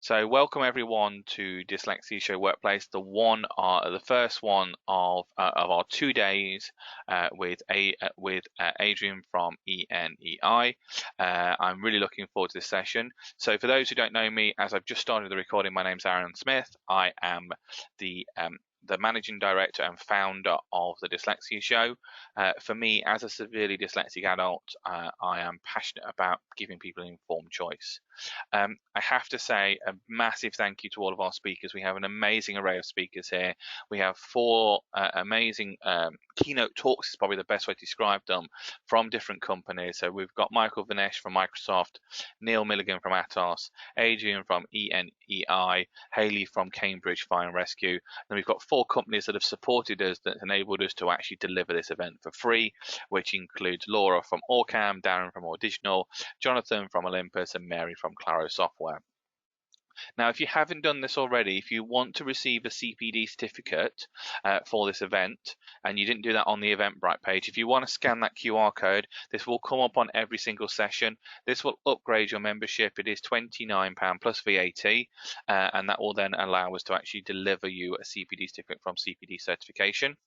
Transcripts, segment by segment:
So welcome everyone to Dyslexia Show Workplace, the first one of our 2 days with Adrian from ENEI. I'm really looking forward to this session. So for those who don't know me, as I've just started the recording, my name's Aaron Smith. I am the managing director and founder of the Dyslexia Show. For me, as a severely dyslexic adult, I am passionate about giving people an informed choice. I have to say a massive thank you to all of our speakers. We have an amazing array of speakers here. We have 4 amazing keynote talks, is probably the best way to describe them, from different companies. So we've got Michael Vinesh from Microsoft, Neil Milligan from Atos, Adrian from ENEI, Haley from Cambridge Fire and Rescue. And we've got 4 companies that have supported us, that enabled us to actually deliver this event for free, which includes Laura from Orcam, Darren from Auditional, Jonathan from Olympus, and Mary from Claro Software. Now, if you haven't done this already, if you want to receive a CPD certificate for this event, and you didn't do that on the Eventbrite page, if you want to scan that QR code, this will come up on every single session. This will upgrade your membership. It is £29 plus VAT, and that will then allow us to actually deliver you a CPD certificate from CPD certification.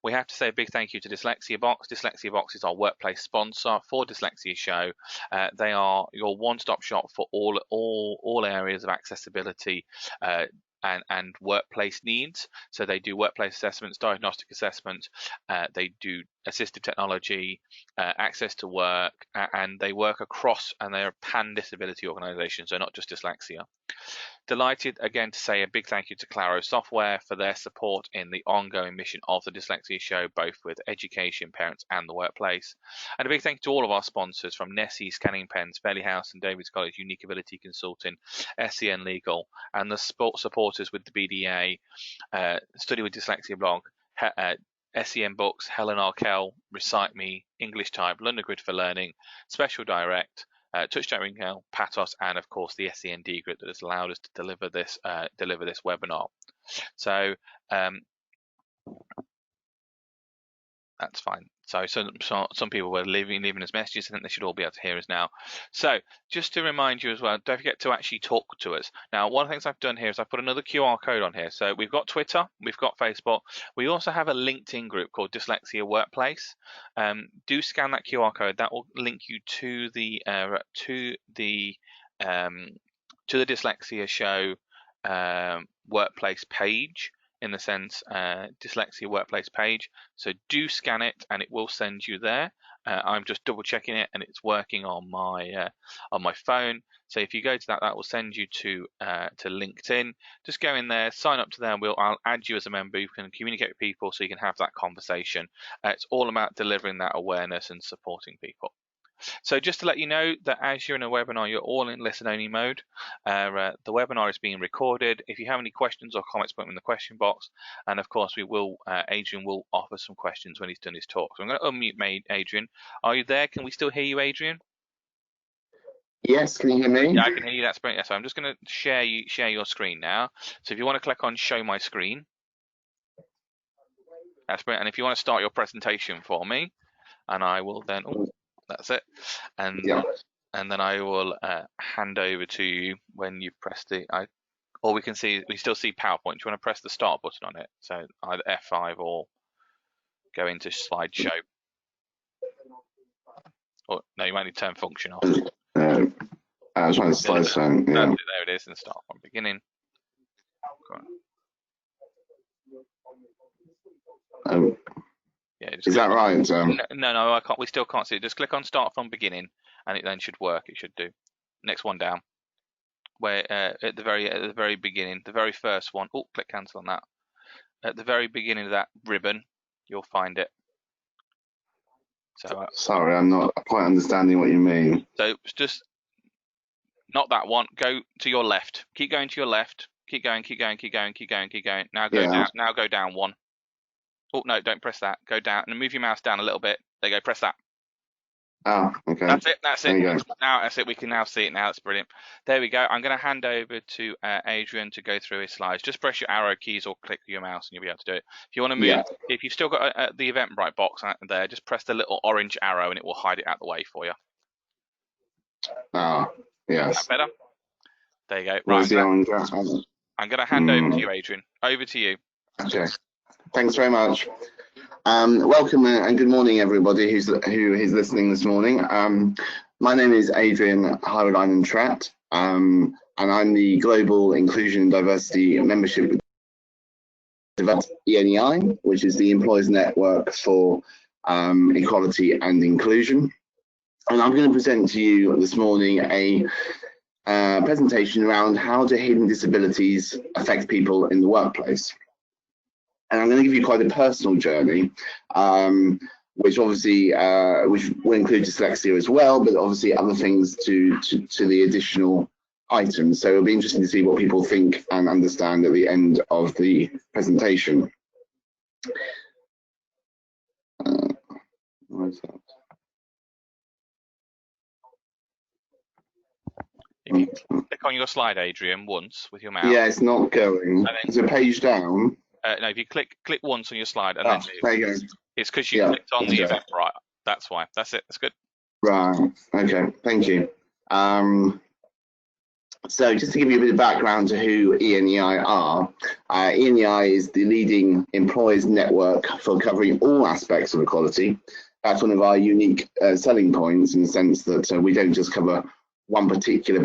We have to say a big thank you to Dyslexia Box. Dyslexia Box is our workplace sponsor for Dyslexia Show. They are your one-stop shop for all areas of accessibility and workplace needs. So they do workplace assessments, diagnostic assessments, they do assistive technology, access to work, and they work across, and they're a pan-disability organisation, so not just dyslexia. Delighted again to say a big thank you to Claro Software for their support in the ongoing mission of the Dyslexia Show, both with education, parents and the workplace. And a big thank you to all of our sponsors, from Nessie, Scanning Pens, Fairley House and David's College, Unique Ability Consulting, SEN Legal, and the supporters with the BDA, Study with Dyslexia blog, SEN Books, Helen Arkell, Recite Me, English Type, London Grid for Learning, Special Direct, Touchdown Ringhill, Patos, and of course the SEND group that has allowed us to deliver this webinar. So that's fine. So some people were leaving us messages. I think they should all be able to hear us now. So just to remind you as well, don't forget to actually talk to us. Now, one of the things I've done here is I've put another QR code on here. So we've got Twitter, we've got Facebook. We also have a LinkedIn group called Dyslexia Workplace. Do scan that QR code. That will link you to the Dyslexia Show workplace page. In the sense, Dyslexia Workplace page. So do scan it, and it will send you there. I'm just double checking it, and it's working on my phone. So if you go to that, that will send you to LinkedIn. Just go in there, sign up to them. I'll add you as a member. You can communicate with people, so you can have that conversation. It's all about delivering that awareness and supporting people. So just to let you know that as you're in a webinar, you're all in listen-only mode. The webinar is being recorded. If you have any questions or comments, put them in the question box. And of course, Adrian will offer some questions when he's done his talk. So I'm going to unmute Adrian. Are you there? Can we still hear you, Adrian? Yes, can you hear me? Yeah, I can hear you. That's brilliant. So I'm just going to share your screen now. So if you want to click on Show My Screen, that's brilliant. And if you want to start your presentation for me, and I will then. That's it, and then I will hand over to you when you press or we still see PowerPoint. Do you want to press the start button on it? So either F5 or go into slideshow. Or no, you might need to turn function off. I was trying to slideshow. Yeah. There it is, and start from beginning. Yeah, is that right? No, I can't. We still can't see it. Just click on Start from Beginning, and it then should work. It should do. Next one down, where at the very beginning, the very first one. Oh, click cancel on that. At the very beginning of that ribbon, you'll find it. So sorry, I'm not quite understanding what you mean. So just not that one. Go to your left. Keep going to your left. Keep going. Keep going. Keep going. Keep going. Keep going. Now go down. Now go down one. Oh, no, don't press that. Go down and move your mouse down a little bit. There you go, press that. Oh, okay. That's it. Now, that's it. We can now see it now. That's brilliant. There we go. I'm going to hand over to Adrian to go through his slides. Just press your arrow keys or click your mouse and you'll be able to do it. If you want to move, if you've still got the Eventbrite box there, just press the little orange arrow and it will hide it out the way for you. Oh, yes. Is that better? There you go. Where's Right, the I'm going to hand over to you, Adrian. Over to you. Okay. Thanks very much. Welcome and good morning, everybody who is listening this morning. My name is Adrian Hyyrylainen-Trett, and I'm the Global Inclusion and Diversity Membership ENEI, which is the Employers Network for Equality and Inclusion. And I'm going to present to you this morning a presentation around how do hidden disabilities affect people in the workplace. And I'm going to give you quite a personal journey, which obviously which will include dyslexia as well, but obviously other things to the additional items. So it'll be interesting to see what people think and understand at the end of the presentation. Where is that? If you click on your slide, Adrian, once with your mouse. Yeah, it's not going. Is it page down? No, if you click once on your slide and then there you go. It's because you clicked on the Eventbrite. That's why. That's it. That's good. Right. Okay. Thank you. So just to give you a bit of background to who ENEI are, ENEI is the leading employers network for covering all aspects of equality. That's one of our unique selling points in the sense that we don't just cover one particular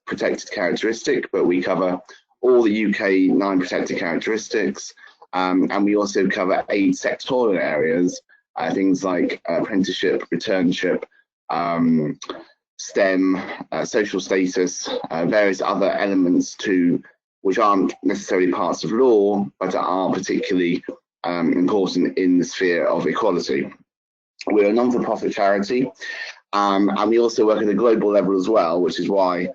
protected characteristic, but we cover all the UK 9 protected characteristics, and we also cover 8 sectoral areas, things like apprenticeship, returnship, STEM, social status, various other elements which aren't necessarily parts of law, but are particularly important in the sphere of equality. We're a non-for-profit charity, and we also work at a global level as well, which is why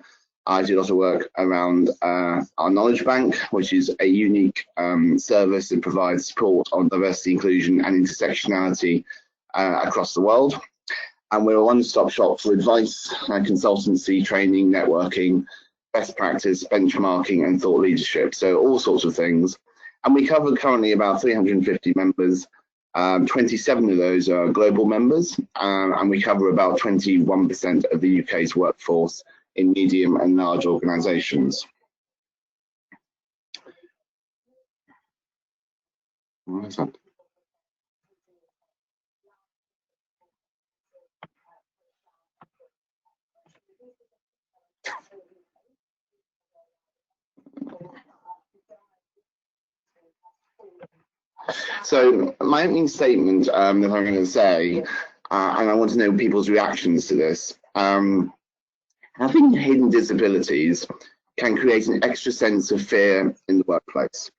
I do a lot of work around our knowledge bank, which is a unique service that provides support on diversity, inclusion and intersectionality across the world. And we're a one-stop shop for advice, consultancy, training, networking, best practice, benchmarking and thought leadership. So all sorts of things. And we cover currently about 350 members. 27 of those are global members, and we cover about 21% of the UK's workforce in medium and large organisations. What is that? So my opening statement that I'm going to say, and I want to know people's reactions to this. Having hidden disabilities can create an extra sense of fear in the workplace.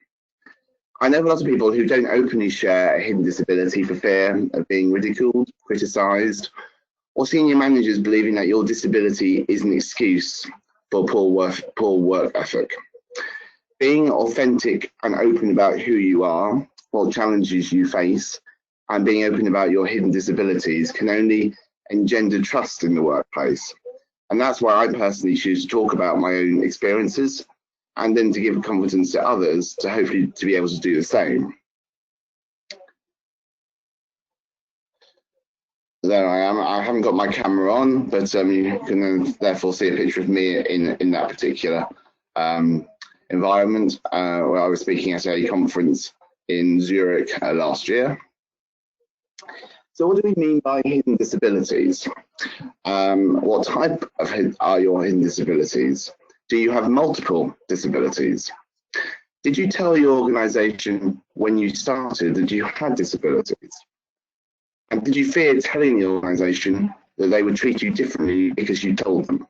I know a lot of people who don't openly share a hidden disability for fear of being ridiculed, criticised, or senior managers believing that your disability is an excuse for poor work ethic. Being authentic and open about who you are, what challenges you face, and being open about your hidden disabilities can only engender trust in the workplace. And that's why I personally choose to talk about my own experiences and then to give confidence to others to hopefully to be able to do the same. There I am. I haven't got my camera on, but you can therefore see a picture of me in that particular environment where I was speaking at a conference in Zurich last year. So what do we mean by hidden disabilities? What type are your hidden disabilities? Do you have multiple disabilities? Did you tell your organisation when you started that you had disabilities? And did you fear telling the organisation that they would treat you differently because you told them?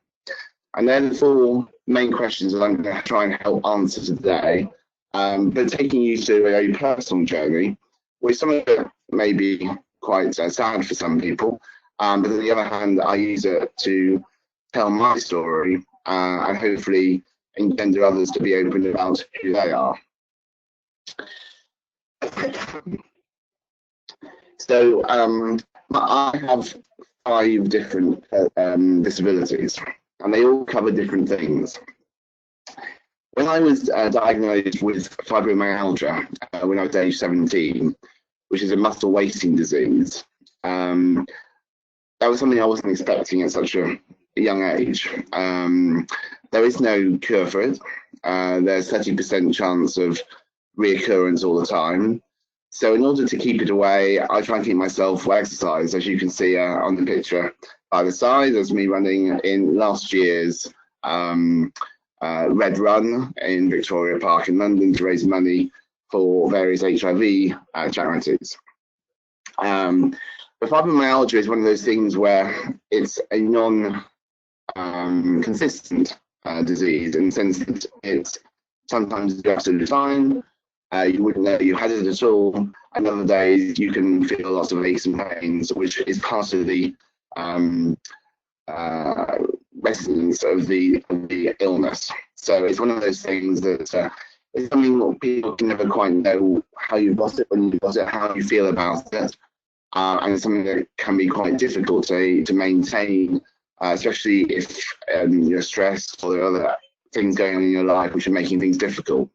And they're the 4 main questions that I'm going to try and help answer today, but taking you through a very personal journey, which some of it may be quite sad for some people, but on the other hand, I use it to tell my story and hopefully engender others to be open about who they are. So I have 5 different disabilities, and they all cover different things. When I was diagnosed with fibromyalgia when I was age 17, which is a muscle wasting disease, that was something I wasn't expecting at such a young age. there is no cure for it. There's 30% chance of reoccurrence all the time. So in order to keep it away, I try and keep myself well exercised. As you can see on the picture by the side, there's me running in last year's Red Run in Victoria Park in London to raise money for various HIV charities. But fibromyalgia is one of those things where it's a non-consistent disease, in the sense that it's sometimes absolutely fine. You wouldn't know you had it at all, and other days you can feel lots of aches and pains, which is part of the resonance of the illness. So it's one of those things that it's something that people can never quite know how you got it, when you got it, how you feel about it, and it's something that can be quite difficult to maintain, especially if you're stressed or there are other things going on in your life which are making things difficult.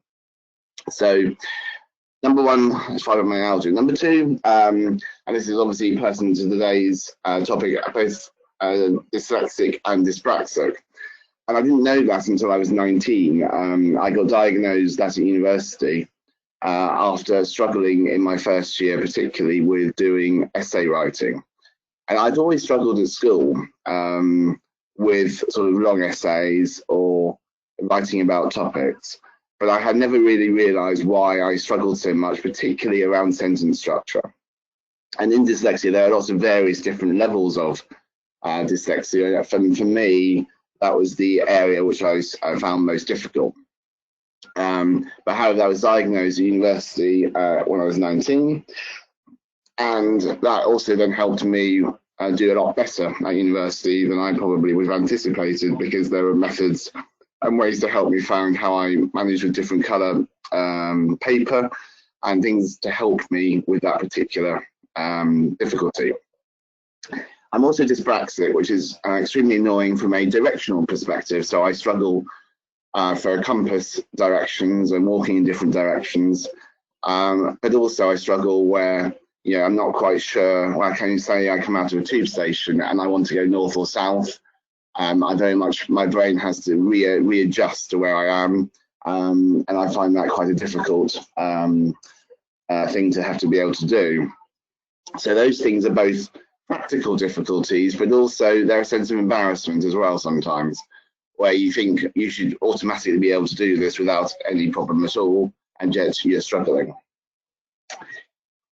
So number one is fibromyalgia. Number two, and this is obviously pertinent to today's topic, both dyslexic and dyspraxic. And I didn't know that until I was 19. I got diagnosed at university after struggling in my first year, particularly with doing essay writing. And I'd always struggled at school with sort of long essays or writing about topics, but I had never really realised why I struggled so much, particularly around sentence structure. And in dyslexia, there are lots of various different levels of dyslexia. For me, that was the area which I found most difficult. But however, I was diagnosed at university when I was 19, and that also then helped me do a lot better at university than I probably would have anticipated, because there were methods and ways to help me find how I managed with different colour paper and things to help me with that particular difficulty. I'm also dyspraxic, which is extremely annoying from a directional perspective. So I struggle for compass directions and walking in different directions. But also I struggle where, I'm not quite sure. Well, can you say I come out of a tube station and I want to go north or south? My brain has to readjust to where I am. And I find that quite a difficult thing to have to be able to do. So those things are both practical difficulties, but also they're a sense of embarrassment as well sometimes, where you think you should automatically be able to do this without any problem at all, and yet you're struggling.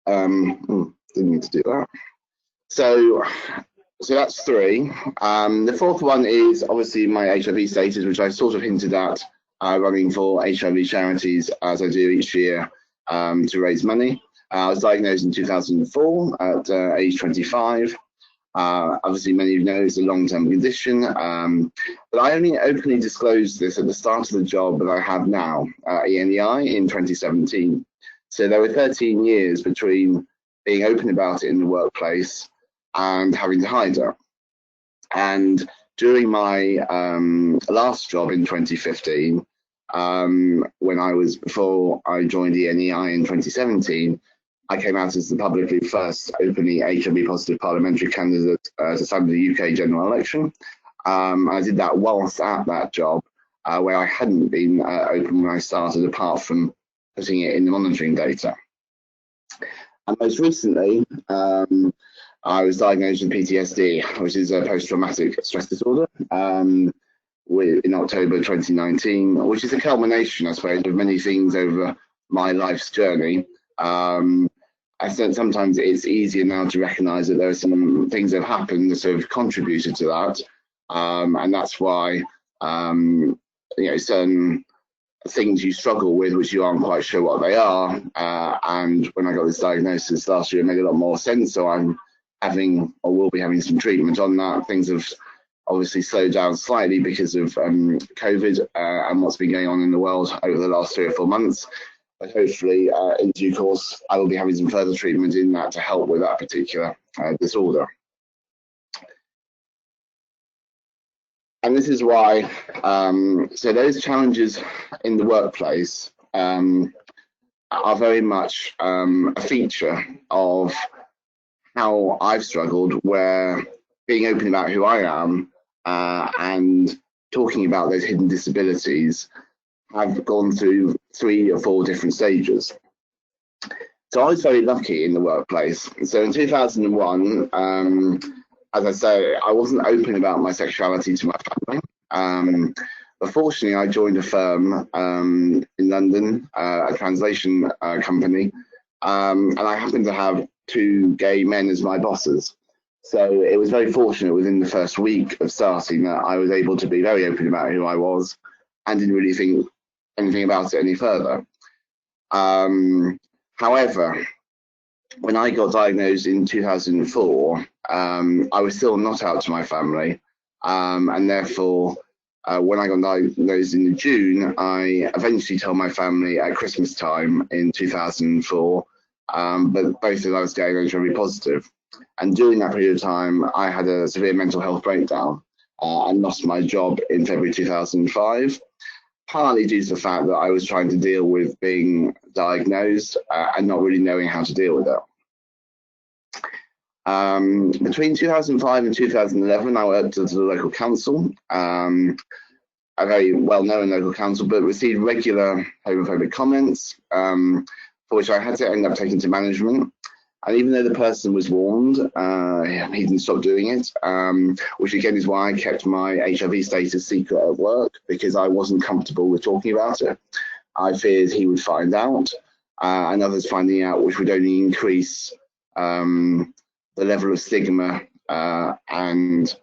Didn't need to do that. So that's three. The fourth one is obviously my HIV status, which I sort of hinted at, running for HIV charities as I do each year to raise money. I was diagnosed in 2004 at age 25. Obviously, many of you know it's a long-term condition, but I only openly disclosed this at the start of the job that I have now, ENEI, in 2017. So there were 13 years between being open about it in the workplace and having to hide it. And during my last job in 2015, before I joined ENEI in 2017, I came out as the publicly first openly HIV positive parliamentary candidate to stand in the UK general election. I did that whilst at that job, where I hadn't been open when I started, apart from putting it in the monitoring data. And most recently, I was diagnosed with PTSD, which is a post-traumatic stress disorder, in October 2019, which is a culmination, I suppose, of many things over my life's journey. I said sometimes it's easier now to recognise that there are some things that have happened that have contributed to that, and that's why certain things you struggle with, which you aren't quite sure what they are, and when I got this diagnosis last year, it made a lot more sense. So I'm having, or will be having, some treatment on that. Things have obviously slowed down slightly because of COVID and what's been going on in the world over the last 3 or 4 months. But hopefully, in due course, I will be having some further treatment in that to help with that particular disorder. And this is why, so those challenges in the workplace are very much a feature of how I've struggled, where being open about who I am and talking about those hidden disabilities have gone through 3 or 4 different stages. So I was very lucky in the workplace. So in 2001, as I say, I wasn't open about my sexuality to my family. But fortunately, I joined a firm in London, a translation company, and I happened to have 2 gay men as my bosses. So it was very fortunate within the first week of starting that I was able to be very open about who I was and didn't really think anything about it any further. However, when I got diagnosed in 2004, I was still not out to my family, and therefore, when I got diagnosed in June, I eventually told my family at Christmas time in 2004, but both of those gay and HIV positive. And during that period of time, I had a severe mental health breakdown and lost my job in February 2005. Partly due to the fact that I was trying to deal with being diagnosed and not really knowing how to deal with it. Between 2005 and 2011, I worked at the local council, a very well-known local council, but received regular homophobic comments, for which I had to end up taking to management. And even though the person was warned, he didn't stop doing it, which again is why I kept my HIV status secret at work, because I wasn't comfortable with talking about it. I feared he would find out, and others finding out, which would only increase the level of stigma and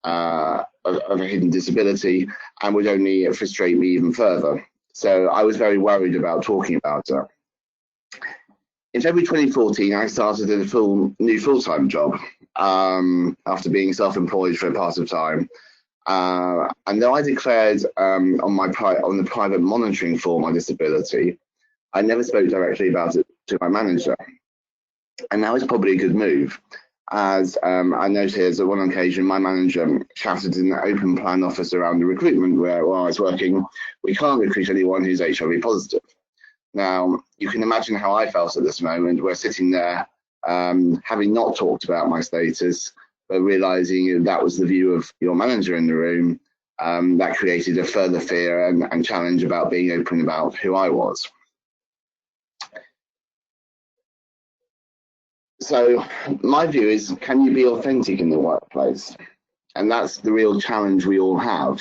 of a hidden disability, and would only frustrate me even further. So I was very worried about talking about it. In February 2014, I started a new full-time job after being self-employed for a part of time. And though I declared on the private monitoring for my disability, I never spoke directly about it to my manager. And that was probably a good move, as I noted on one occasion, my manager shouted in the open plan office around the recruitment where I was working, "We can't recruit anyone who's HIV positive." Now, you can imagine how I felt at this moment. We're sitting there, having not talked about my status, but realizing that was the view of your manager in the room. That created a further fear and challenge about being open about who I was. So my view is, can you be authentic in the workplace? And that's the real challenge we all have.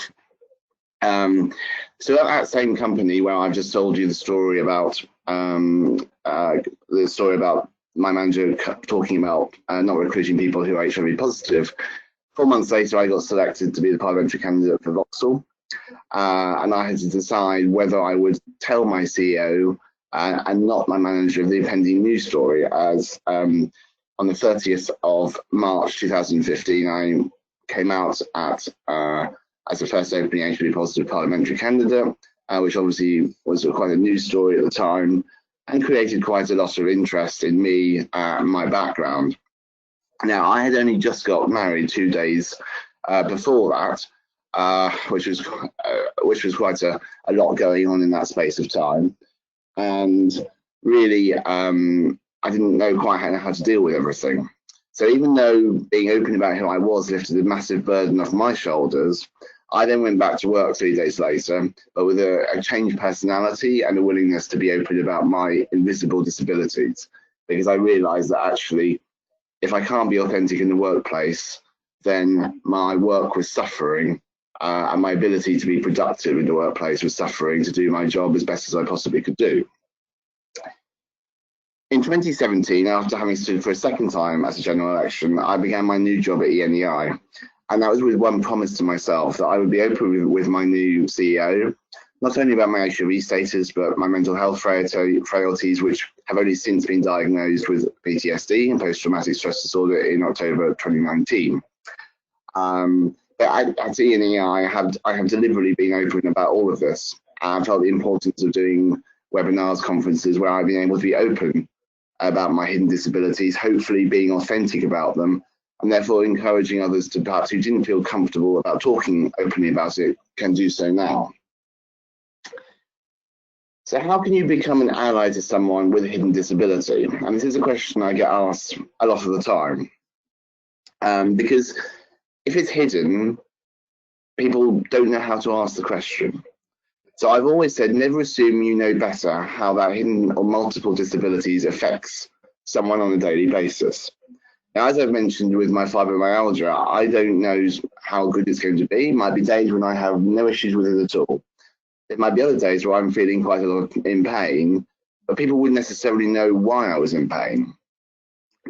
So at that same company where I've just told you the story about my manager talking about not recruiting people who are HIV positive, 4 months later I got selected to be the parliamentary candidate for Vauxhall, and I had to decide whether I would tell my CEO and not my manager of the impending news story, as on the 30th of March 2015 I came out as the first openly HIV positive parliamentary candidate, which obviously was quite a news story at the time and created quite a lot of interest in me and my background. Now, I had only just got married 2 days before that, which was quite a lot going on in that space of time. And really, I didn't know quite how to deal with everything. So even though being open about who I was lifted a massive burden off my shoulders, I then went back to work 3 days later, but with a changed personality and a willingness to be open about my invisible disabilities, because I realized that actually, if I can't be authentic in the workplace, then my work was suffering, and my ability to be productive in the workplace was suffering to do my job as best as I possibly could do. In 2017, after having stood for a second time at a general election, I began my new job at ENEI. And that was with one promise to myself, that I would be open with my new CEO, not only about my HIV status, but my mental health frailties, which have only since been diagnosed with PTSD and post-traumatic stress disorder in October 2019. But at ENEI, I have deliberately been open about all of this. I felt the importance of doing webinars, conferences, where I've been able to be open about my hidden disabilities, hopefully being authentic about them, and therefore encouraging others to perhaps who didn't feel comfortable about talking openly about it can do so now. So how can you become an ally to someone with a hidden disability? And this is a question I get asked a lot of the time. Because if it's hidden, people don't know how to ask the question. So I've always said, never assume you know better how that hidden or multiple disabilities affects someone on a daily basis. Now, as I've mentioned with my fibromyalgia, I don't know how good it's going to be. It might be days when I have no issues with it at all. There might be other days where I'm feeling quite a lot in pain, but people wouldn't necessarily know why I was in pain.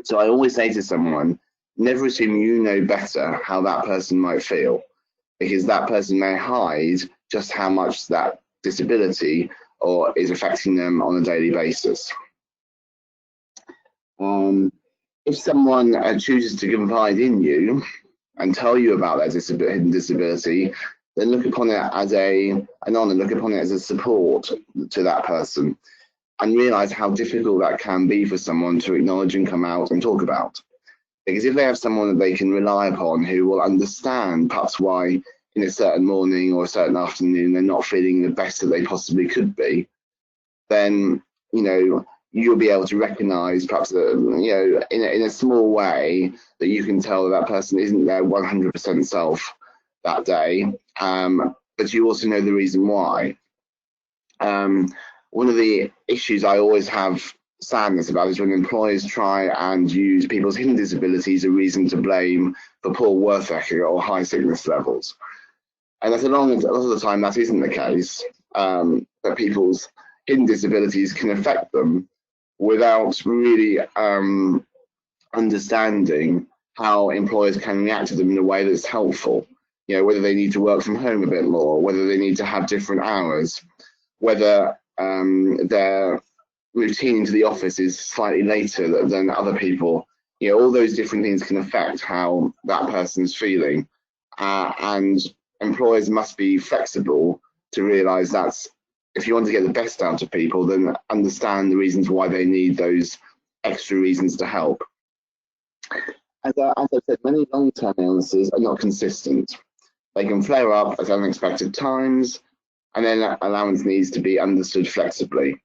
So I always say to someone, never assume you know better how that person might feel, because that person may hide just how much that disability or is affecting them on a daily basis. If someone chooses to confide in you and tell you about their hidden disability, then look upon it as an honour, look upon it as a support to that person, and realise how difficult that can be for someone to acknowledge and come out and talk about. Because if they have someone that they can rely upon who will understand perhaps why in a certain morning or a certain afternoon they're not feeling the best that they possibly could be, then, you know, you'll be able to recognise perhaps, you know, in a small way that you can tell that person isn't their 100% self that day, but you also know the reason why. One of the issues I always have sadness about is when employers try and use people's hidden disabilities as a reason to blame for poor work ethic or high sickness levels. And a lot of the time that isn't the case, that people's hidden disabilities can affect them without really understanding how employers can react to them in a way that's helpful. You know, whether they need to work from home a bit more, whether they need to have different hours, whether their routine into the office is slightly later than other people. You know, all those different things can affect how that person's feeling. And employers must be flexible to realise that if you want to get the best out of people, then understand the reasons why they need those extra reasons to help. As I've said, many long-term illnesses are not consistent. They can flare up at unexpected times, and then allowance needs to be understood flexibly.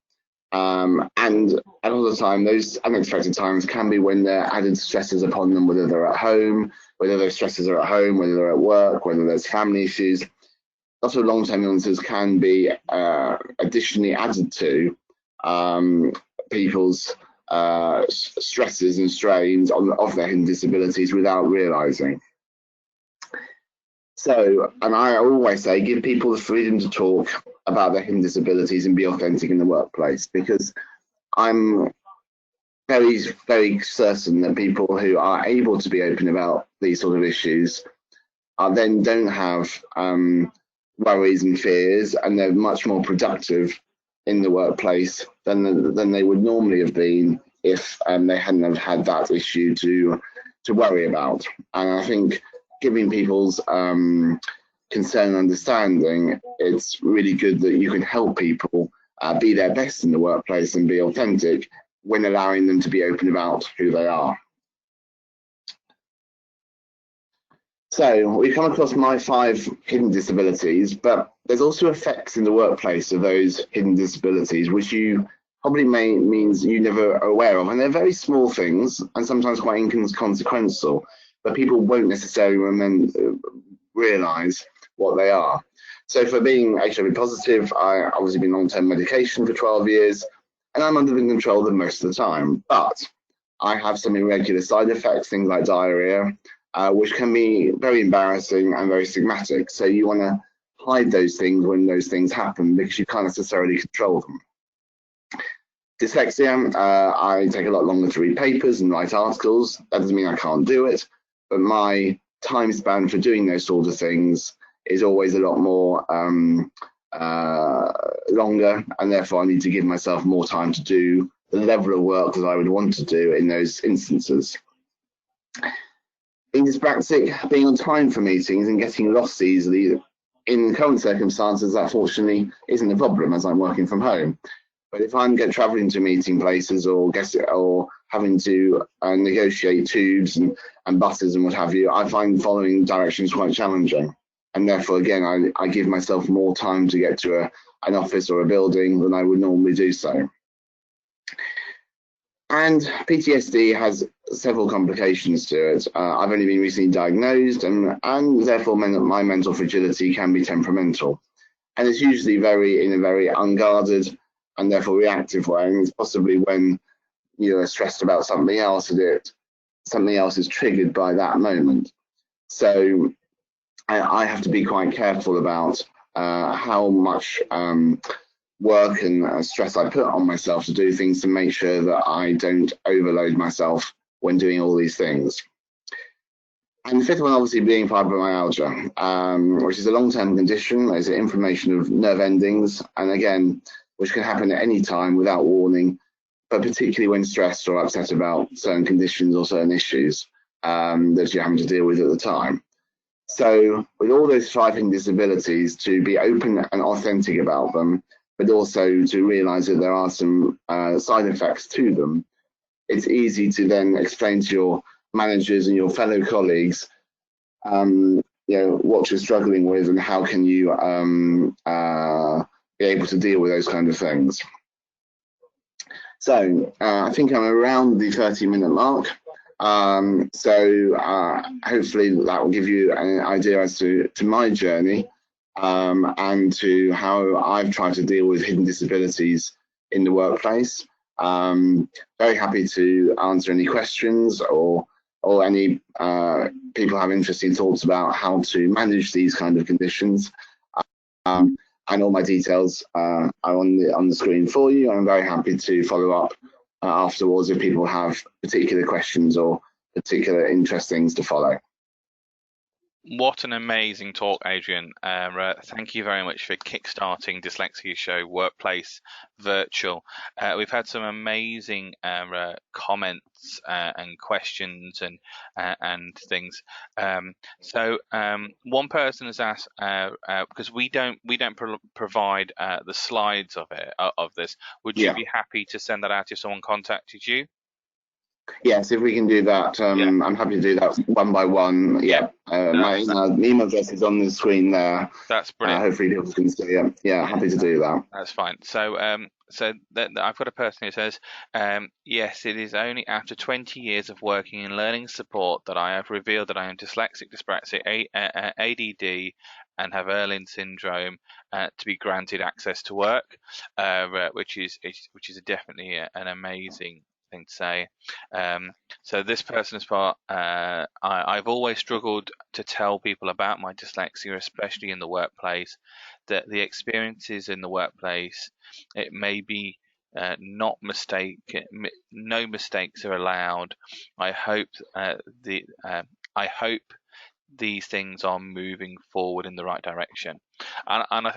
And a lot of the time, those unexpected times can be when there are added stresses upon them, whether they're at home, whether those stresses are at home, whether they're at work, whether there's family issues. Lots of long-term illnesses can be additionally added to people's stresses and strains of their hidden disabilities without realising. So, and I always say, give people the freedom to talk about their hidden disabilities and be authentic in the workplace, because I'm very, very certain that people who are able to be open about these sort of issues then don't have worries and fears, and they're much more productive in the workplace than they would normally have been if they hadn't have had that issue to worry about. And I think giving people's concern and understanding, it's really good that you can help people be their best in the workplace and be authentic when allowing them to be open about who they are. So we've come across my 5 hidden disabilities, but there's also effects in the workplace of those hidden disabilities, which you probably means you never are aware of. And they're very small things and sometimes quite inconsequential, but people won't necessarily realise what they are. So for being HIV positive, I obviously been on long-term medication for 12 years, and I'm under control them most of the time. But I have some irregular side effects, things like diarrhea, which can be very embarrassing and very stigmatic. So you want to hide those things when those things happen, because you can't necessarily control them. Dyslexia, I take a lot longer to read papers and write articles. That doesn't mean I can't do it, but my time span for doing those sorts of things is always a lot more longer, and therefore I need to give myself more time to do the level of work that I would want to do in those instances. Being dyspraxic, being on time for meetings and getting lost easily, in current circumstances, that fortunately isn't a problem as I'm working from home. But if I'm travelling to meeting places or having to negotiate tubes and buses and what have you, I find following directions quite challenging. And therefore, again, I give myself more time to get to an office or a building than I would normally do so. And PTSD has several complications to it. I've only been recently diagnosed, and therefore my mental fragility can be temperamental. And it's usually in a very unguarded and therefore reactive way. And it's possibly when you're stressed about something else that something else is triggered by that moment. So I have to be quite careful about how much work and stress I put on myself to do things to make sure that I don't overload myself when doing all these things. And the fifth one, obviously, being fibromyalgia, which is a long-term condition. It's an inflammation of nerve endings, and again, which can happen at any time without warning, but particularly when stressed or upset about certain conditions or certain issues that you're having to deal with at the time. So with all those thriving disabilities, to be open and authentic about them, but also to realise that there are some side effects to them, it's easy to then explain to your managers and your fellow colleagues, what you're struggling with and how can you be able to deal with those kind of things. So I think I'm around the 30-minute mark. Hopefully that will give you an idea as to my journey and to how I've tried to deal with hidden disabilities in the workplace. Very happy to answer any questions or any people have interesting thoughts about how to manage these kind of conditions. And all my details are on the screen for you. I'm very happy to follow up afterwards if people have particular questions or particular interest things to follow. What an amazing talk, Adrian. Thank you very much for kickstarting Dyslexia Show Workplace Virtual. We've had some amazing comments and questions and things. One person has asked, because we don't provide the slides of this, would you be happy to send that out if someone contacted you? Yes, if we can do that, I'm happy to do that one by one. My email address is on the screen there. That's brilliant. Hopefully people can see it. Yeah, happy to do that. That's fine. So I've got a person who says, yes, it is only after 20 years of working in learning support that I have revealed that I am dyslexic, dyspraxic, ADD, and have Erlin syndrome to be granted access to work, which is definitely an amazing thing to say. So this person's part, I've always struggled to tell people about my dyslexia, especially in the workplace, that the experiences in the workplace, it may be no mistakes are allowed. I hope these things are moving forward in the right direction, and I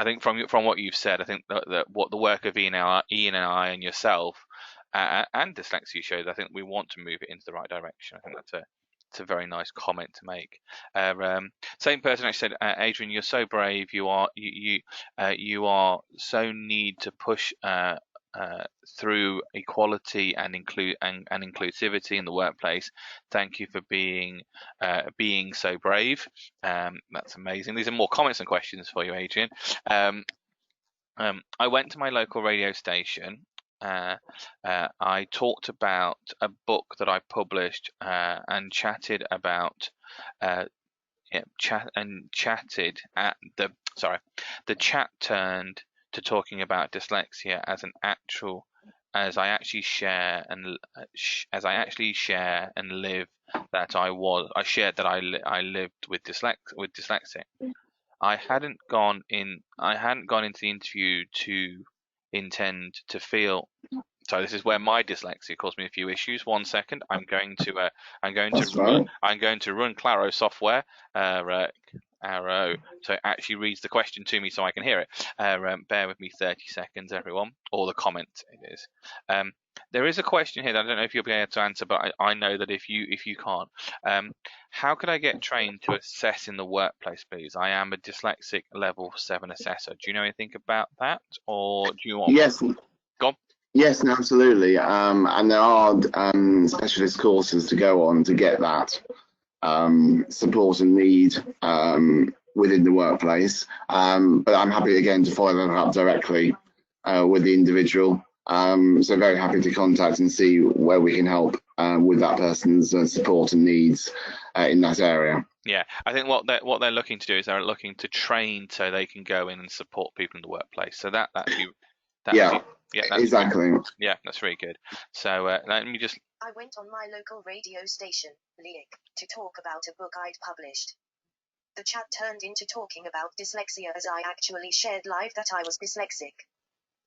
think from what you've said, I think that what the work of ENEI and yourself and Dyslexia shows, I think we want to move it into the right direction. I think it's a very nice comment to make. Same person actually said, Adrian, you're so brave. You are so need to push through equality and inclusivity in the workplace. Thank you for being so brave. That's amazing. These are more comments and questions for you, Adrian. I went to my local radio station. I talked about a book that I published and chatted about chatted at the chat turned to talking about dyslexia as I actually share and live that I lived with dyslexia. I hadn't gone into the interview to intend to feel. So this is where my dyslexia caused me a few issues. 1 second, I'm going to run Claro software. Arrow, so it actually reads the question to me so I can hear it. Bear with me 30 seconds, everyone, or the comment it is. There is a question here that I don't know if you'll be able to answer, but I know that if you can't, how could I get trained to assess in the workplace, please? I am a dyslexic level 7 assessor. Do you know anything about that, or do you want? Yes. Go on. Yes, absolutely. And there are specialist courses to go on to get that support and need within the workplace. But I'm happy again to follow that up directly with the individual So very happy to contact and see where we can help with that person's support and needs in that area. Yeah, I think what they're looking to do is they're looking to train so they can go in and support people in the workplace. So that'd be Yeah, that's exactly. really, yeah, that's really good. So let me just. I went on my local radio station, Leek, to talk about a book I'd published. The chat turned into talking about dyslexia as I actually shared live that I was dyslexic.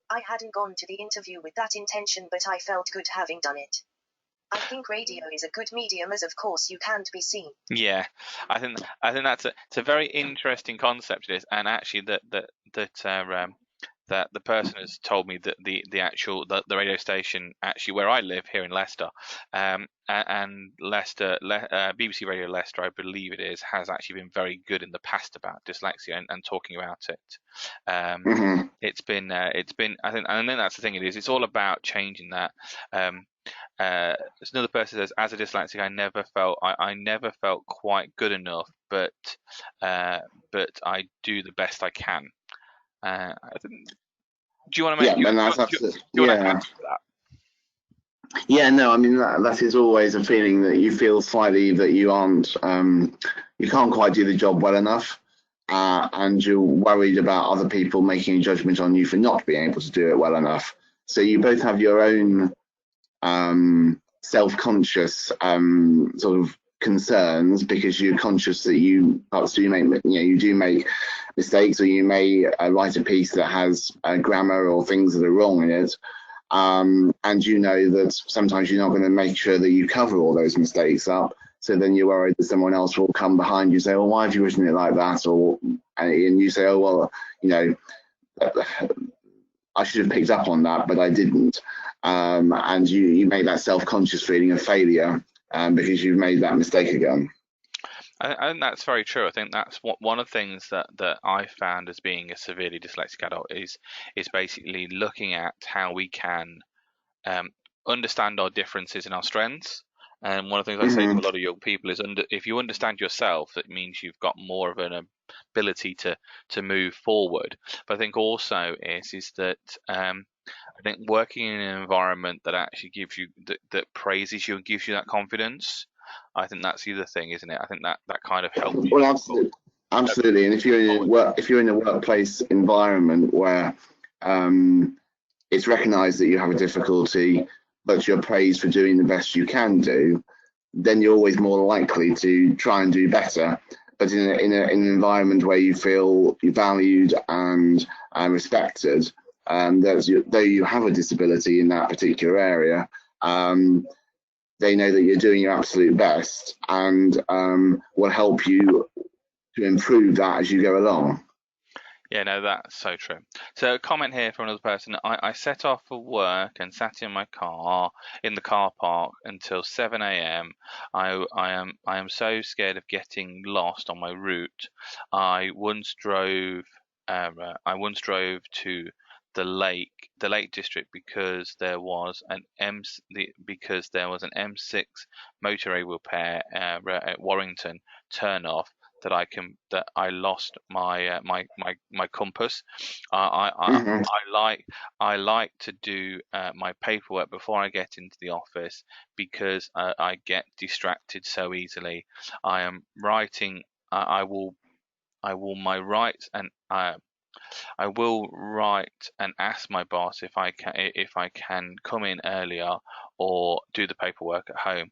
I hadn't gone to the interview with that intention, but I felt good having done it. I think radio is a good medium, as of course you can't be seen. Yeah, I think it's a very interesting concept, it is, and actually that the person has told me that the radio station actually where I live here in Leicester, and Leicester, BBC Radio Leicester, I believe it is, has actually been very good in the past about dyslexia and talking about it. It's been I think that's the thing, it is, it's all about changing that. Another person says, as a dyslexic, I never felt quite good enough, but I do the best I can. I think, do you want to make? Yeah, and that's absolutely. Yeah. Yeah, no, I mean that is always a feeling that you feel slightly that you aren't, you can't quite do the job well enough, and you're worried about other people making a judgment on you for not being able to do it well enough. So you both have your own self-conscious sort of concerns, because you're conscious that you do make mistakes, or you may write a piece that has grammar or things that are wrong in it, and you know that sometimes you're not going to make sure that you cover all those mistakes up, so then you're worried that someone else will come behind you and say, well, why have you written it like that? And you say, oh well, you know, I should have picked up on that, but I didn't. And you make that self-conscious feeling of failure because you've made that mistake again. I think that's very true. I think that's one of the things that I found as being a severely dyslexic adult is basically looking at how we can understand our differences and our strengths. And one of the things I say to a lot of young people is, if you understand yourself, it means you've got more of an ability to move forward. But I think also is that I think working in an environment that actually gives you that praises you and gives you that confidence, I think that's the other thing, isn't it? I think that kind of helps. Well, absolutely. And if you're in a workplace environment where it's recognised that you have a difficulty, but you're praised for doing the best you can do, then you're always more likely to try and do better. But in an environment where you feel valued and respected, though you have a disability in that particular area, they know that you're doing your absolute best, and will help you to improve that as you go along. Yeah, no, that's so true. So a comment here from another person. I set off for work and sat in my car in the car park until 7 a.m. I am so scared of getting lost on my route. I once drove to the Lake District because there was an M6 motorway repair at Warrington turnoff that I lost my compass. I like to do my paperwork before I get into the office because I get distracted so easily. I am writing. I will write and ask my boss if I can come in earlier or do the paperwork at home.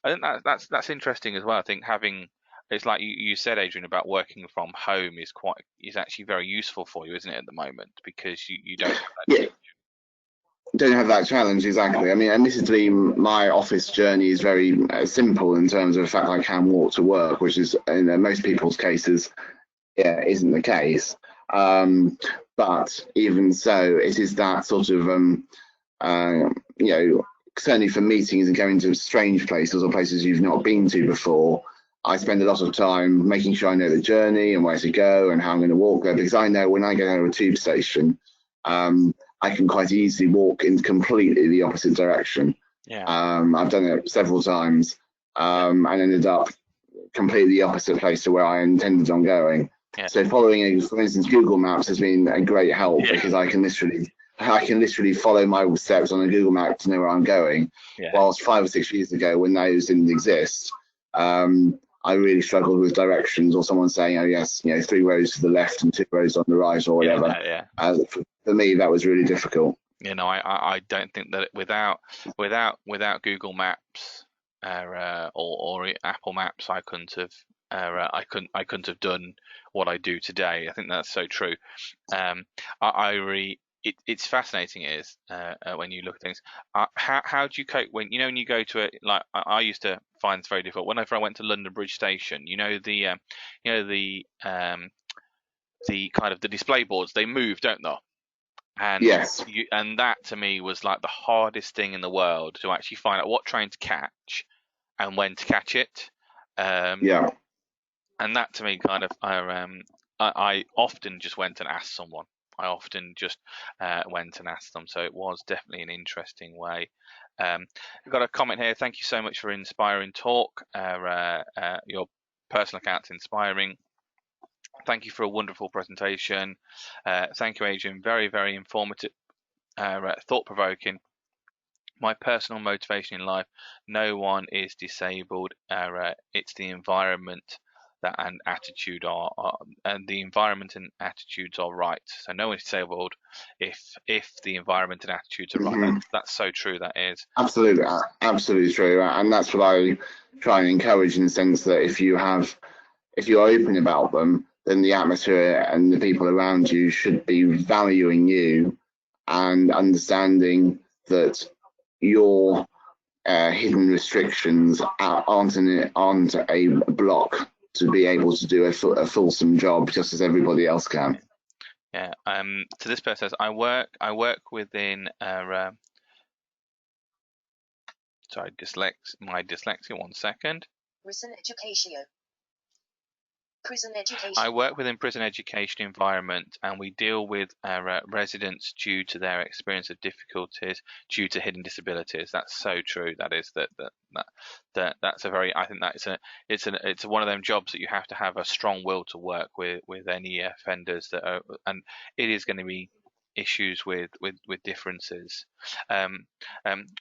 I think that's interesting as well. I think it's like you said, Adrian, about working from home is actually very useful for you, isn't it, at the moment, because you don't have that don't have that challenge, exactly. I mean, admittedly, my office journey is very simple in terms of the fact I can walk to work, which is in most people's cases isn't the case. But even so, it is that sort of certainly for meetings and going to strange places or places you've not been to before, I spend a lot of time making sure I know the journey and where to go and how I'm going to walk there, because I know when I get out of a tube station, I can quite easily walk in completely the opposite direction. Yeah. I've done it several times and ended up completely the opposite place to where I intended on going. Yeah. So following, for instance, Google Maps has been a great help because I can literally I can literally follow my steps on a Google map to know where I'm going. Yeah. Whilst 5 or 6 years ago, when those didn't exist, I really struggled with directions, or someone saying, "Oh yes, 3 rows to the left and 2 rows on the right," or whatever. Yeah. For me, that was really difficult. I don't think that without Google Maps or Apple Maps, I couldn't have done what I do today. I think that's so true. It's fascinating is when you look at things. How do you cope when you go to it? Like I used to find it's very difficult. Whenever I went to London Bridge Station, the kind of the display boards, they move, don't they? And yes, and that to me was like the hardest thing in the world, to actually find out what train to catch and when to catch it. Yeah. And that to me kind of I often just went and asked someone. I often just went and asked them. So it was definitely an interesting way. We've got a comment here. Thank you so much for inspiring talk. Your personal account's inspiring. Thank you for a wonderful presentation. Thank you, Adrian. Very, very informative, thought-provoking. My personal motivation in life: no one is disabled. It's the environment that and attitude are and the environment and attitudes are right. So no one is disabled if the environment and attitudes are right. That's so true. That is absolutely true, and that's what I try and encourage, in the sense that if you're open about them, then the atmosphere and the people around you should be valuing you and understanding that your hidden restrictions aren't a block to be able to do a fulsome job just as everybody else can. Yeah. So this person says, I work within sorry, my dyslexia. 1 second. Prison education. I work within prison education environment, and we deal with residents due to their experience of difficulties due to hidden disabilities. That's so true. That is that's a very. I think that it's one of them jobs that you have to have a strong will to work with any offenders that are, and it is going to be issues with differences.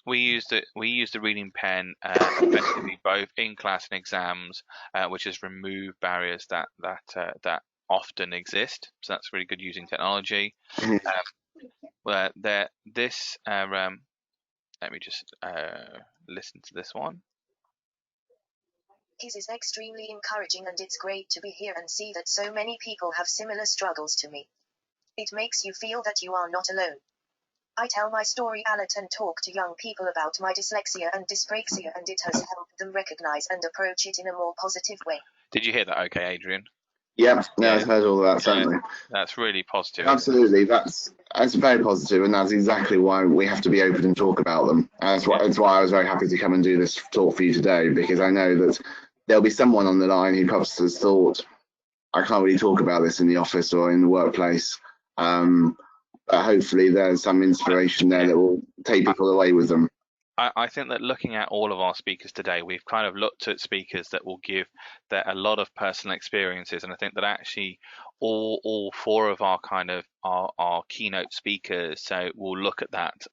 We use the reading pen effectively both in class and exams, which has removed barriers that often exist. So that's really good using technology. Let me just listen to this one. His is extremely encouraging, and it's great to be here and see that so many people have similar struggles to me. It makes you feel that you are not alone. I tell my story a lot and talk to young people about my dyslexia and dyspraxia, and it has helped them recognize and approach it in a more positive way. Did you hear that okay, Adrian? Yeah, I've heard all that, certainly. That's really positive. Absolutely, that's very positive, and that's exactly why we have to be open and talk about them. That's why I was very happy to come and do this talk for you today, because I know that there'll be someone on the line who perhaps has thought, I can't really talk about this in the office or in the workplace. But hopefully there's some inspiration there that will take people away with them. I think that looking at all of our speakers today, we've kind of looked at speakers that will give that a lot of personal experiences, and I think that actually all 4 of our kind of our keynote speakers, so we'll look at that.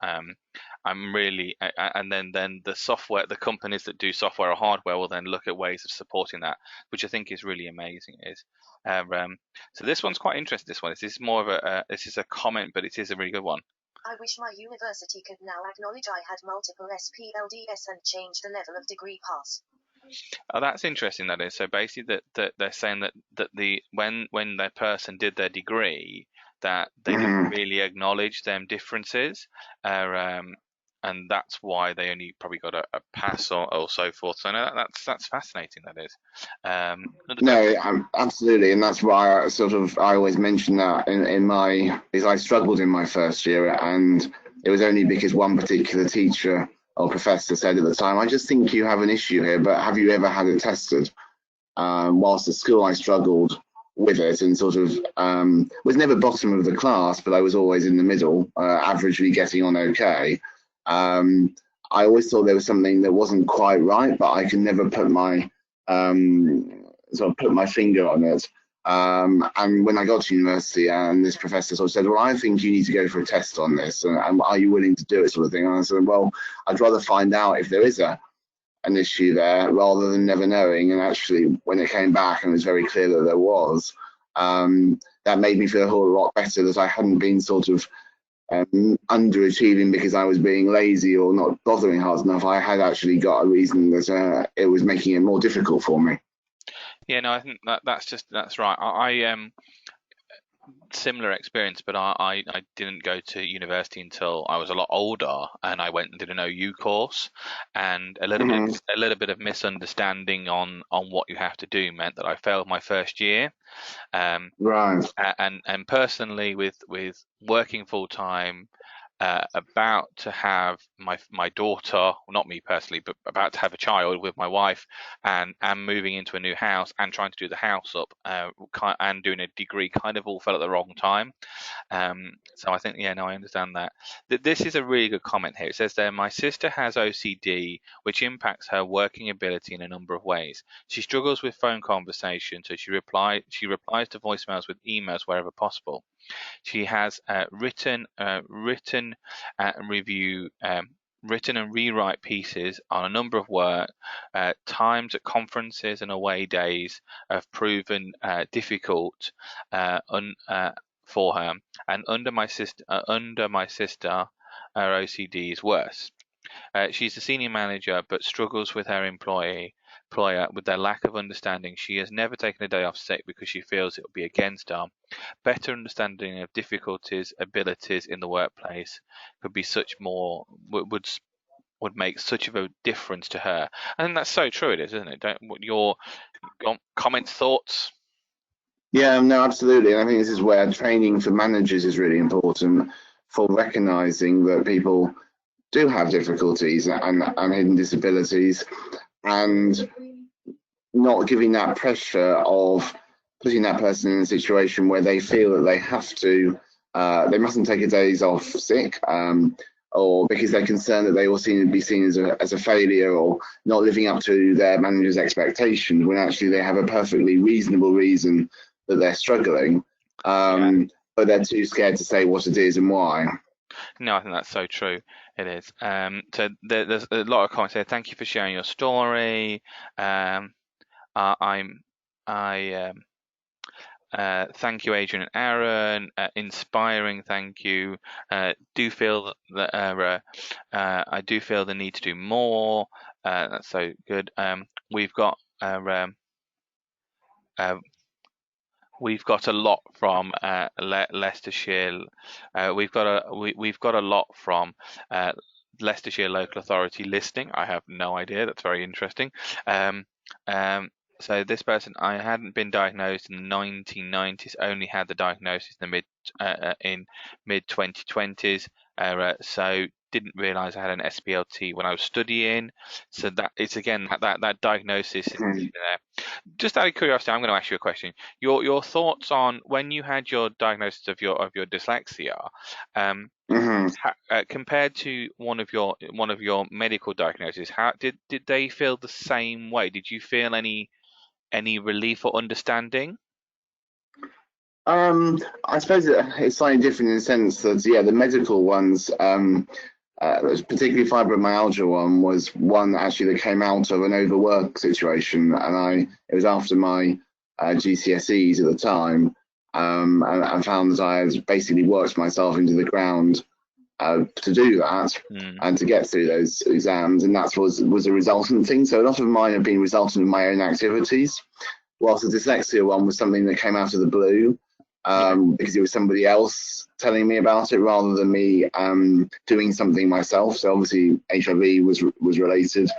I'm really, and then the software, the companies that do software or hardware will then look at ways of supporting that, which I think is really amazing. So this one's quite interesting. This is more of this is a comment, but it is a really good one. I wish my university could now acknowledge I had multiple SPLDS and change the level of degree pass. Oh, that's interesting. That is, so basically that they're saying that when their person did their degree, that they didn't really acknowledge them differences, and that's why they only probably got a pass or so forth. So no, that's fascinating. That is. No, absolutely, and that's why I always mention that because I struggled in my first year, and it was only because one particular teacher or professor said at the time, I just think you have an issue here, but have you ever had it tested? Whilst at school I struggled with it and was never bottom of the class, but I was always in the middle, averagely getting on okay. I always thought there was something that wasn't quite right, but I could never put my put my finger on it. And when I got to university, and this professor sort of said, well, I think you need to go for a test on this, and are you willing to do it, sort of thing. And I said, well, I'd rather find out if there is an issue there rather than never knowing. And actually, when it came back and it was very clear that there was, that made me feel a whole lot better, that I hadn't been sort of underachieving because I was being lazy or not bothering hard enough. I had actually got a reason that it was making it more difficult for me. Yeah, no, I think that's right. I similar experience, but I didn't go to university until I was a lot older, and I went and did an OU course, and a little bit of misunderstanding on what you have to do meant that I failed my first year. Right. And personally, with working full time, about to have my daughter, well, not me personally, but about to have a child with my wife, and moving into a new house and trying to do the house up, and doing a degree, kind of all fell at the wrong time. So I think, yeah, no, I understand that. This is a really good comment here. It says there, my sister has OCD, which impacts her working ability in a number of ways. She struggles with phone conversation, so she replies to voicemails with emails wherever possible. She has written and rewrite pieces on a number of work. Times at conferences and away days have proven difficult for her, and under my sister, her OCD is worse. She's a senior manager, but struggles with her employer with their lack of understanding. She has never taken a day off sick because she feels it will be against her. Better understanding of difficulties, abilities in the workplace could be would make such of a difference to her. I think that's so true. It is, isn't it? What your comments, thoughts? Yeah, no, absolutely. And I think this is where training for managers is really important, for recognizing that people do have difficulties and hidden disabilities, and not giving that pressure of putting that person in a situation where they feel that they have to, they mustn't take a days off sick, or because they're concerned that they will be seen as a failure or not living up to their manager's expectations, when actually they have a perfectly reasonable reason that they're struggling, but they're too scared to say what it is and why. No, I think that's so true. It is. So there's a lot of comments here. Thank you for sharing your story. Thank you, Adrian and Aaron. Inspiring. Thank you. Do feel that I do feel the need to do more. That's so good. We've got a lot from Leicestershire. We've got a lot from Leicestershire Local Authority listening. I have no idea. That's very interesting. So this person, I hadn't been diagnosed in the 1990s. Only had the diagnosis in the mid 2020s. So didn't realise I had an SPLT when I was studying. So that it's again that diagnosis is there. Just out of curiosity, I'm going to ask you a question. Your thoughts on when you had your diagnosis of your dyslexia, compared to one of your medical diagnoses, how did they feel the same way? Did you feel any relief or understanding? I suppose it's slightly different in the sense that, yeah, the medical ones, particularly fibromyalgia one, was one actually that came out of an overwork situation, and it was after my GCSEs at the time, and I found that I had basically worked myself into the ground to do that and to get through those exams, and that was a resultant thing. So a lot of mine have been resultant of my own activities, whilst the dyslexia one was something that came out of the blue, because it was somebody else telling me about it rather than me doing something myself. So obviously HIV was related.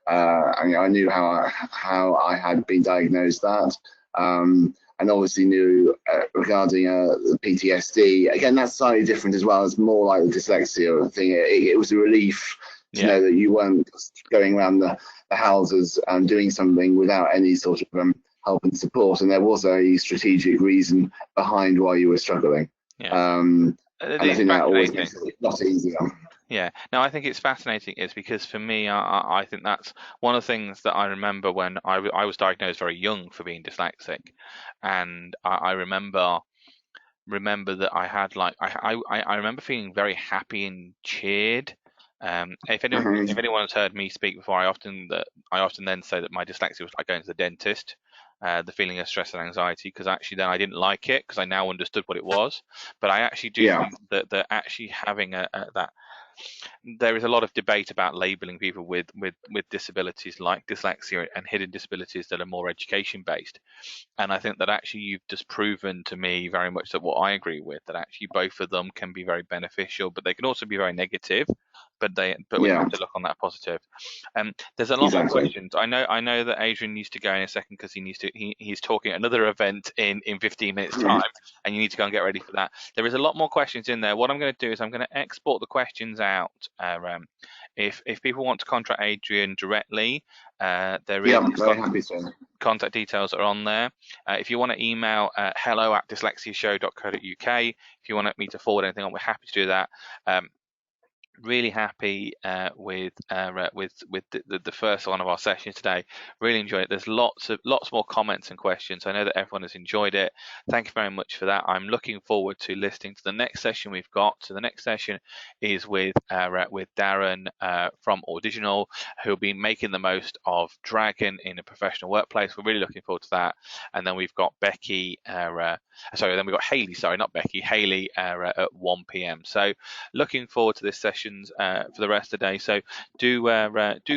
I knew how I had been diagnosed that, and obviously knew regarding the PTSD. Again, that's slightly different as well. It's more like the dyslexia thing. It was a relief to know that you weren't going around the houses and doing something without any sort of help and support, and there was a strategic reason behind why you were struggling. And I think that always makes it a lot easier. Yeah, no, I think it's fascinating. Is because for me, I think that's one of the things that I remember when I was diagnosed very young for being dyslexic, and I remember that I had like I remember feeling very happy and cheered. If Mhm. anyone has heard me speak before, I often then say that my dyslexia was like going to the dentist, the feeling of stress and anxiety, because actually then I didn't like it because I now understood what it was. But I actually do Yeah, think that actually having that there is a lot of debate about labeling people with disabilities like dyslexia and hidden disabilities that are more education based. And I think that actually you've just proven to me very much that what I agree with, that actually both of them can be very beneficial, but they can also be very negative. But we yeah, have to look on that positive. There's a lot more exactly. questions. I know that Adrian needs to go in a second because he's talking at another event in 15 minutes time, and you need to go and get ready for that. There is a lot more questions in there. What I'm going to do is I'm going to export the questions out. If people want to contact Adrian directly, there is Yeah, his very happy to. contact details are on there. If you want to email hello@dyslexiashow.co.uk, if you want me to forward anything on, we're happy to do that. Really happy with the first one of our sessions today. Really enjoyed it. There's lots more comments and questions. I know that everyone has enjoyed it. Thank you very much for that. I'm looking forward to listening to the next session we've got. So the next session is with Darren from Auditional, who'll be making the most of Dragon in a professional workplace. We're really looking forward to that. And then we've got Becky. Then we've got Hayley. Sorry, not Becky. Hayley at 1 p.m. So looking forward to this sessions for the rest of the day. So do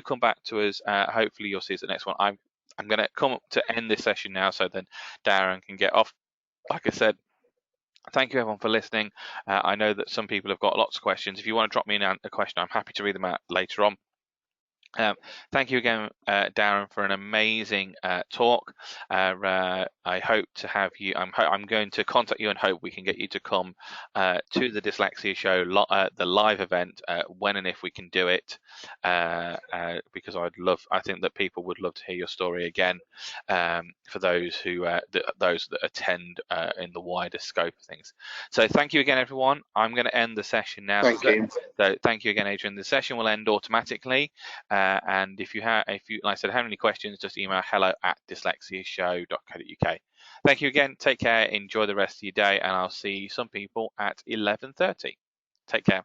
come back to us. Hopefully you'll see us at the next one. I'm going to come to end this session now, so then Darren can get off. Like I said, thank you everyone for listening. I know that some people have got lots of questions. If you want to drop me a question, I'm happy to read them out later on. Thank you again, Darren, for an amazing talk. I hope to have you. I'm going to contact you and hope we can get you to come to the Dyslexia Show, the live event, when and if we can do it, because I think that people would love to hear your story again. For those those that attend in the wider scope of things. So thank you again, everyone. I'm going to end the session now. Thank you. So thank you again, Adrian. The session will end automatically. And if you, like I said, have any questions, just email hello@dyslexiashow.co.uk. Thank you again. Take care. Enjoy the rest of your day, and I'll see some people at 11:30. Take care.